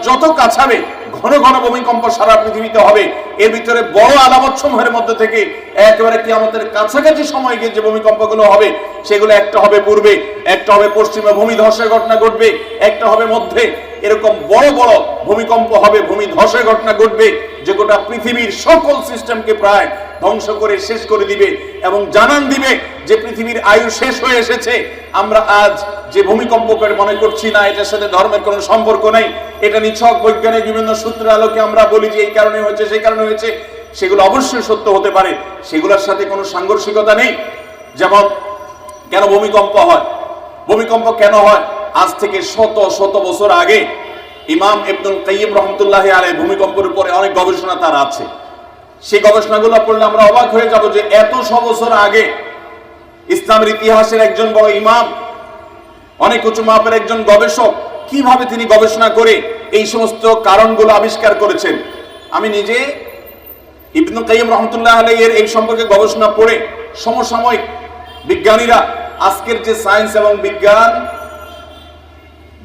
যত কাছাবে ঘন ঘন ভূমিকম্প সারা পৃথিবীতে হবে। এর ভিতরে বড় আলামত সমূহের মধ্যে থেকে একেবারে কিয়ামতের কাছাকাছি সময় গিয়ে যে ভূমিকম্পগুলো হবে সেগুলো একটা হবে পূর্বে, একটা হবে পশ্চিমে ভূমি ধসের ঘটনা ঘটবে, একটা হবে মধ্যে। এরকম বড় বড় ভূমিকম্প হবে, ভূমি ধসের ঘটনা ঘটবে, যে গোটা পৃথিবীর সকল সিস্টেমকে প্রায় ধ্বংস করে শেষ করে দিবে এবং জানান দিবে যে পৃথিবীর আয়ু শেষ হয়ে এসেছে। আমরা আজ যে ভূমিকম্পকে মনে করছি না, এটার সাথে ধর্মের কোনো সম্পর্ক নেই, এটা নিছক বৈজ্ঞানিক বিভিন্ন সূত্রের আলোকে আমরা বলি যে এই কারণে হয়েছে সেই কারণে হয়েছে, সেগুলো অবশ্যই সত্য হতে পারে, সেগুলোর সাথে কোনো সাংঘর্ষিকতা নেই। যেমন কেন ভূমিকম্প হয়, ভূমিকম্প কেন হয়? আজ থেকে শত শত বছর আগে ইমাম ইবনুল কাইয়িম রাহমাতুল্লাহি আলাইহি ভূমিকম্পের উপরে অনেক গবেষণা তার আছে। সেই গবেষণাগুলো পড়লে আমরা অবাক হয়ে যাব যে এত বছর আগে ইসলামের ইতিহাসের একজন বড় ইমাম, অনেক উঁচু মাপের একজন গবেষক, কিভাবে তিনি গবেষণা করে এই সমস্ত কারণগুলো আবিষ্কার করেছেন। আমি নিজে ইবনুল কাইয়িম রাহমাতুল্লাহি আলাইহি এর এই সম্পর্কে গবেষণা পড়ে সমসাময়িক বিজ্ঞানীরা আজকের যে সায়েন্স এবং বিজ্ঞান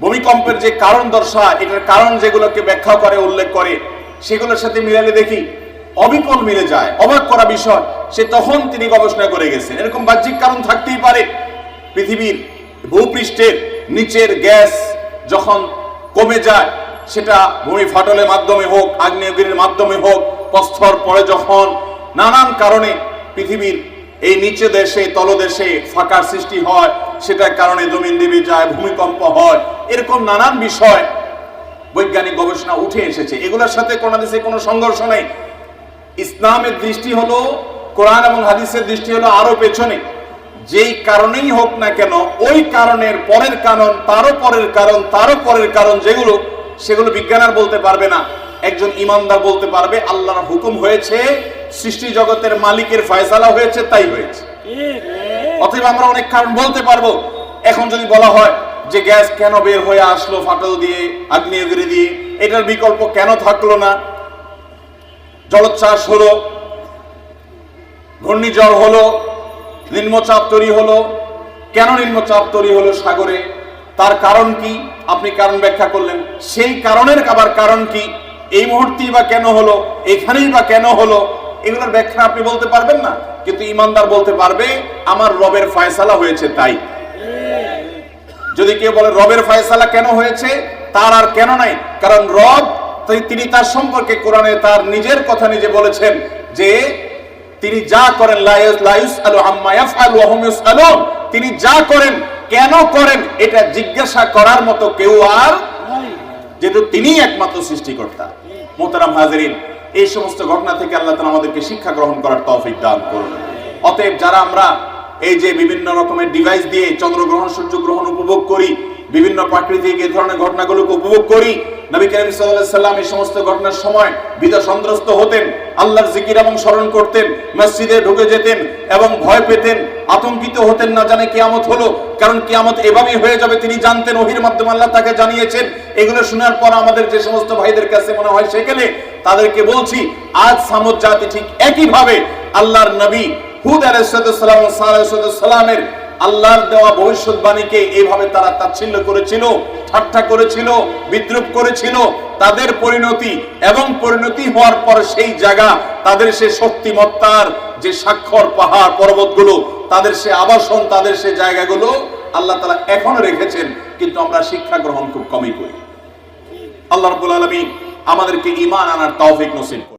ভূমিকম্পের যে কারণ দর্শায়, এটার কারণ যেগুলোকে ব্যাখ্যা করে উল্লেখ করে, সেগুলোর সাথে মিলালে দেখি অবিকল মিলে যায়। অবাক করা বিষয়, সে তখন তিনি গবেষণা করে গেছেন। এরকম বাহ্যিক কারণ থাকতেই পারে। পৃথিবীর ভূপৃষ্ঠের নিচের গ্যাস যখন কমে যায়, সেটা ভূমি ফাটলের মাধ্যমে হোক, আগ্নেয়গিরির মাধ্যমে হোক, প্রস্তর পড়ে যখন নানান কারণে পৃথিবীর এই নিচে দেশে তলদেশে ফাঁকার সৃষ্টি হয়, সেটার কারণে জমিন দেবে যায়, ভূমিকম্প হয়। এরকম নানান বিষয় বৈজ্ঞানিক গবেষণা উঠে এসেছে। এগুলোর সাথে কোন দেশে কোনো সংঘর্ষ নেই। ইসলামের দৃষ্টি হলো, কোরআন এবং হাদিসের দৃষ্টি হলো আরো পেছনে। যেই কারণেই হোক না কেন, ওই কারণের পরের কারণ, তারও পরের কারণ, তারও পরের কারণ, যেগুলো সেগুলো বিজ্ঞান আর বলতে পারবে না। একজন ইমানদার বলতে পারবে আল্লাহর হুকুম হয়েছে, সৃষ্টি জগতের মালিকের ফয়সালা হয়েছে, তাই হয়েছে। অতএব আমরা অনেক কারণ বলতে পারবো। এখন যদি বলা হয় যে গ্যাস কেন বের হয়ে আসলো ফাটল দিয়ে, আগ্নেয়গিরি দিয়ে, এটার বিকল্প কেন থাকলো না? জলোচ্ছ্বাস হলো, ঘূর্ণিঝড় হলো, নিম্নচাপ তৈরি হলো। কেন নিম্নচাপ তৈরি হলো সাগরে? তার কারণ কি? আপনি কারণ ব্যাখ্যা করলেন। সেই কারণের আবার কারণ কি? এই মুহূর্তেই বা কেন হলো, এখানেই বা কেন হলো? এগুলোর ব্যাখ্যা আপনি বলতে পারবেন না। কিন্তু ইমানদার বলতে পারবে আমার রবের ফয়সালা হয়েছে তাই। যদি কেউ বলে রবের ফয়সালা কেন হয়েছে, তার আর কেন নাই, কারণ রব তিনি তার সম্পর্কে কোরআনে তার নিজের কথা নিজে বলেছেন যে তিনি যা করেন লা ইউসআলু আম্মা ইয়াফআলু ওয়া হুম ইউসআলুন, তিনি যা করেন কেন করেন এটা জিজ্ঞাসা করার মতো কেউ আর নাই, যেহেতু তিনি একমাত্র সৃষ্টিকর্তা। মোহতারাম হাজিরিন, এই সমস্ত ঘটনা থেকে আল্লাহ তাআলা আমাদেরকে শিক্ষা গ্রহণ করার তৌফিক দান করুন। অতএব যারা আমরা এই যে বিভিন্ন রকমের ডিভাইস দিয়ে চন্দ্রগ্রহণ সূর্যগ্রহণ উপভোগ করি, বিভিন্ন প্রাকৃতিক এই ধরনের ঘটনাগুলোকে উপভোগ করি, নবী করিম সাল্লাল্লাহু আলাইহি সাল্লাম এই সমস্ত ঘটনার সময় ভীত সন্ত্রস্ত হতেন, আল্লাহর জিকির এবং স্মরণ করতেন, মসজিদে ঢুকে যেতেন এবং ভয় পেতেন, আতঙ্কিত হতেন, না জানে কিয়ামত হলো। কারণ কিয়ামত এভাবেই হয়ে যাবে তিনি জানতেন, ওহীর মাধ্যমে আল্লাহ তাকে জানিয়েছেন। এগুলো শোনার পর আমাদের যে সমস্ত ভাইদের কাছে মনে হয় সেখানে তাদেরকে বলছি, আজ সামুদ জাতি ঠিক একইভাবে আল্লাহর নবী হুদ আলাইহিস সালাম ও সালেহ আলাইহিস সালামের আল্লাহর দেওয়া ভবিষ্যৎবাণীকে এইভাবে তারা তাচ্ছিল্য করেছিল, ঠাট্টা করেছিল, বিদ্রুপ করেছিল। তাদের পরিণতি এবং পরিণতি হওয়ার পর সেই জায়গা, তাদের সে শক্তিমত্তার যে স্বাক্ষর পাহাড় পর্বতগুলো, তাদের সে আবাসন, তাদের সে জায়গাগুলো আল্লাহ তাআলা এখনো রেখেছেন, কিন্তু আমরা শিক্ষা গ্রহণ খুব কমই করি। আল্লাহ রাব্বুল আলামিন আমাদেরকে ঈমান আনার তৌফিক নসিব করুন।